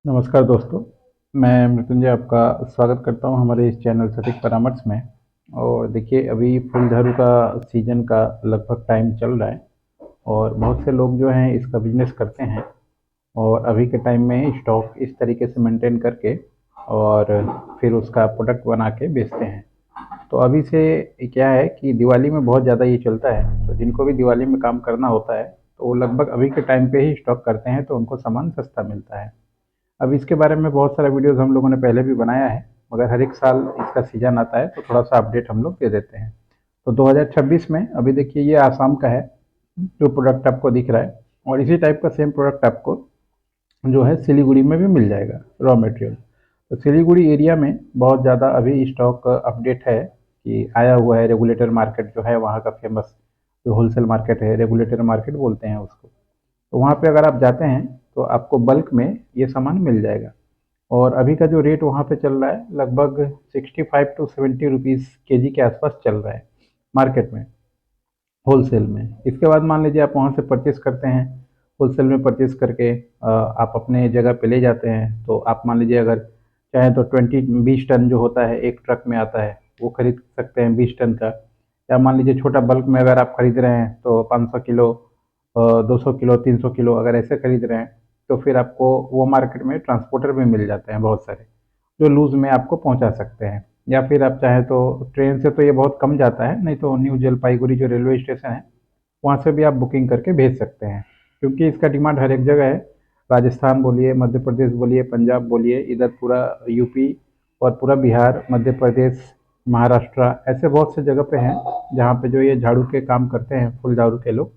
नमस्कार दोस्तों, मैं मृत्युंजय आपका स्वागत करता हूं हमारे इस चैनल सटीक परामर्श में। और देखिए, अभी फूल झाड़ू का सीजन का लगभग टाइम चल रहा है और बहुत से लोग जो हैं इसका बिजनेस करते हैं और अभी के टाइम में स्टॉक इस तरीके से मेंटेन करके और फिर उसका प्रोडक्ट बना के बेचते हैं। तो अभी से क्या है कि दिवाली में बहुत ज़्यादा ये चलता है, तो जिनको भी दिवाली में काम करना होता है तो वो लगभग अभी के टाइम पे ही स्टॉक करते हैं, तो उनको सामान सस्ता मिलता है। अब इसके बारे में बहुत सारा वीडियोस हम लोगों ने पहले भी बनाया है, मगर हर एक साल इसका सीजन आता है तो थोड़ा सा अपडेट हम लोग दे देते हैं। तो 2026 में अभी देखिए, ये आसाम का है जो प्रोडक्ट आपको दिख रहा है, और इसी टाइप का सेम प्रोडक्ट आपको जो है सिलीगुड़ी में भी मिल जाएगा, रॉ मटेरियल। तो सिलीगुड़ी एरिया में बहुत ज़्यादा अभी स्टॉक अपडेट है कि आया हुआ है। रेगुलेटर मार्केट जो है वहाँ का फेमस जो होलसेल मार्केट है, रेगुलेटर मार्केट बोलते हैं उसको। तो वहाँ पे अगर आप जाते हैं तो आपको बल्क में ये सामान मिल जाएगा। और अभी का जो रेट वहाँ पे चल रहा है लगभग 65 to 70 रुपीज़ के जी के आसपास चल रहा है मार्केट में, होलसेल में। इसके बाद मान लीजिए आप वहाँ से परचेस करते हैं, होलसेल में परचेस करके आप अपने जगह पे ले जाते हैं। तो आप मान लीजिए अगर चाहें तो 20 टन जो होता है एक ट्रक में आता है, वो खरीद सकते हैं 20 टन का। या मान लीजिए छोटा बल्क में अगर आप खरीद रहे हैं तो 500 किलो, 200 किलो, 300 किलो अगर ऐसे खरीद रहे हैं तो फिर आपको वो मार्केट में ट्रांसपोर्टर भी मिल जाते हैं बहुत सारे, जो लूज़ में आपको पहुंचा सकते हैं। या फिर आप चाहें तो ट्रेन से तो ये बहुत कम जाता है, नहीं तो न्यू जलपाईगुड़ी जो रेलवे स्टेशन है वहाँ से भी आप बुकिंग करके भेज सकते हैं, क्योंकि इसका डिमांड हर एक जगह है। राजस्थान बोलिए, मध्य प्रदेश बोलिए, पंजाब बोलिए, इधर पूरा यूपी और पूरा बिहार, मध्य प्रदेश, महाराष्ट्र, ऐसे बहुत से जगह पे हैं जहाँ पे जो ये झाड़ू के काम करते हैं, फुल झाड़ू के लोग,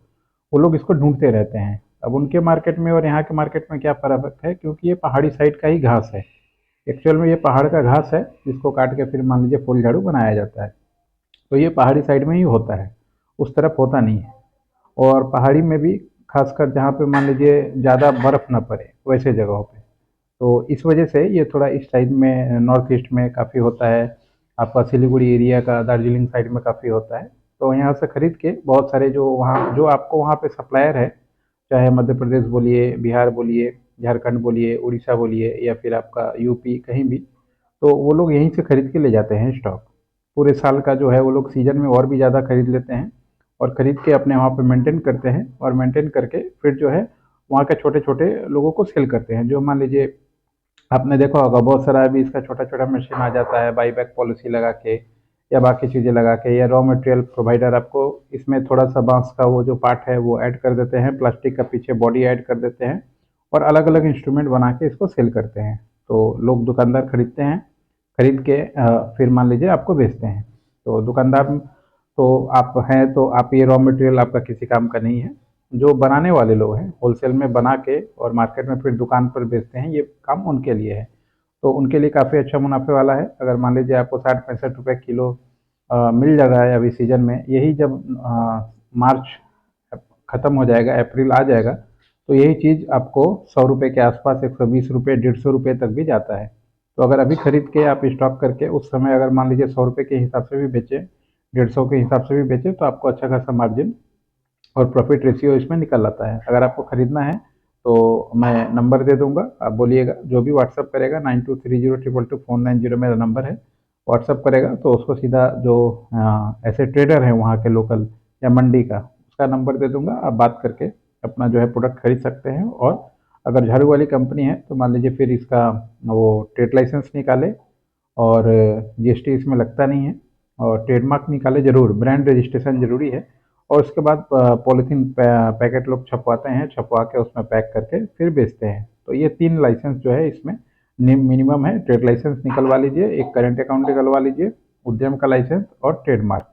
वो लोग इसको ढूंढते रहते हैं। अब उनके मार्केट में और यहाँ के मार्केट में क्या फ़र्क है, क्योंकि ये पहाड़ी साइड का ही घास है। एक्चुअल में ये पहाड़ का घास है जिसको काट के फिर मान लीजिए फूल झाड़ू बनाया जाता है। तो ये पहाड़ी साइड में ही होता है, उस तरफ होता नहीं है। और पहाड़ी में भी खासकर जहाँ पे मान लीजिए ज़्यादा बर्फ़ ना पड़े वैसे जगहों पे, तो इस वजह से ये थोड़ा इस साइड में नॉर्थ ईस्ट में काफ़ी होता है। आपका सिलीगुड़ी एरिया का, दार्जिलिंग साइड में काफ़ी होता है। तो यहाँ से खरीद के बहुत सारे जो वहाँ जो आपको वहाँ पे सप्लायर है, चाहे मध्य प्रदेश बोलिए, बिहार बोलिए, झारखंड बोलिए, उड़ीसा बोलिए, या फिर आपका यूपी कहीं भी, तो वो लोग यहीं से खरीद के ले जाते हैं स्टॉक। पूरे साल का जो है वो लोग सीजन में और भी ज़्यादा खरीद लेते हैं और खरीद के अपने वहाँ पे मेंटेन करते हैं, और मेंटेन करके फिर जो है वहाँ के छोटे छोटे लोगों को सेल करते हैं। जो मान लीजिए आपने देखा होगा बहुत सारा अभी इसका छोटा छोटा मशीन आ जाता है, बाई बैक पॉलिसी लगा के या बाकी चीज़ें लगा के, या रॉ मटेरियल प्रोवाइडर आपको इसमें थोड़ा सा बांस का वो जो पार्ट है वो ऐड कर देते हैं, प्लास्टिक का पीछे बॉडी ऐड कर देते हैं और अलग अलग इंस्ट्रूमेंट बना के इसको सेल करते हैं। तो लोग, दुकानदार खरीदते हैं, खरीद के फिर मान लीजिए आपको बेचते हैं। तो दुकानदार तो आप हैं, तो आप ये रॉ मटेरियल आपका किसी काम का नहीं है। जो बनाने वाले लोग हैं होलसेल में बना के और मार्केट में फिर दुकान पर बेचते हैं, ये काम उनके लिए है। तो उनके लिए काफ़ी अच्छा मुनाफे वाला है। अगर मान लीजिए आपको 60-65 रुपये किलो मिल जा रहा है अभी सीजन में, यही जब मार्च ख़त्म हो जाएगा, अप्रैल आ जाएगा, तो यही चीज़ आपको 100 रुपये के आसपास, 120 रुपये, 150 रुपये तक भी जाता है। तो अगर अभी खरीद के आप स्टॉक करके उस समय अगर मान लीजिए 100 रुपये के हिसाब से भी बेचें, 150 के हिसाब से भी बेचें, तो आपको अच्छा खासा मार्जिन और प्रॉफिट रेशियो इसमें निकल आता है। अगर आपको खरीदना है तो मैं नंबर दे दूंगा, आप बोलिएगा। जो भी व्हाट्सअप करेगा 9230222490 मेरा नंबर है, व्हाट्सअप करेगा तो उसको सीधा जो ऐसे ट्रेडर हैं वहाँ के लोकल या मंडी का, उसका नंबर दे दूंगा। आप बात करके अपना जो है प्रोडक्ट खरीद सकते हैं। और अगर झाड़ू वाली कंपनी है तो मान लीजिए फिर इसका वो ट्रेड लाइसेंस निकाले, और जीएसटी इसमें लगता नहीं है, और ट्रेडमार्क निकाले जरूर, ब्रांड रजिस्ट्रेशन जरूरी है। और उसके बाद पॉलीथीन पैकेट लोग छपवाते हैं, छपवा के उसमें पैक करके फिर बेचते हैं। तो ये 3 लाइसेंस जो है इसमें मिनिमम है। ट्रेड लाइसेंस निकलवा लीजिए, एक करेंट अकाउंट निकलवा लीजिए, उद्यम का लाइसेंस और ट्रेडमार्क।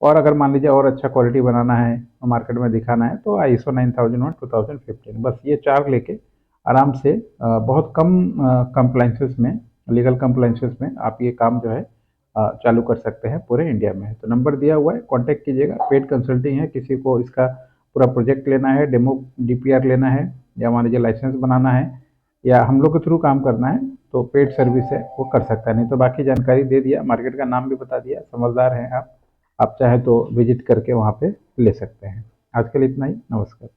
और अगर मान लीजिए और अच्छा क्वालिटी बनाना है, मार्केट में दिखाना है, तो ISO 9001:2015, बस ये 4 लेके आराम से बहुत कम कंप्लाइंसेस में, लीगल कंप्लाइंसेस में आप ये काम जो है चालू कर सकते हैं पूरे इंडिया में। तो नंबर दिया हुआ है, कांटेक्ट कीजिएगा। पेड कंसल्टिंग है, किसी को इसका पूरा प्रोजेक्ट लेना है, डेमो DPR लेना है, या मान लीजिए लाइसेंस बनाना है, या हम लोग के थ्रू काम करना है, तो पेड सर्विस है वो कर सकता है। नहीं तो बाकी जानकारी दे दिया, मार्केट का नाम भी बता दिया, समझदार हैं आप चाहे तो विजिट करके वहाँ पे ले सकते हैं। आज के लिए इतना ही, नमस्कार।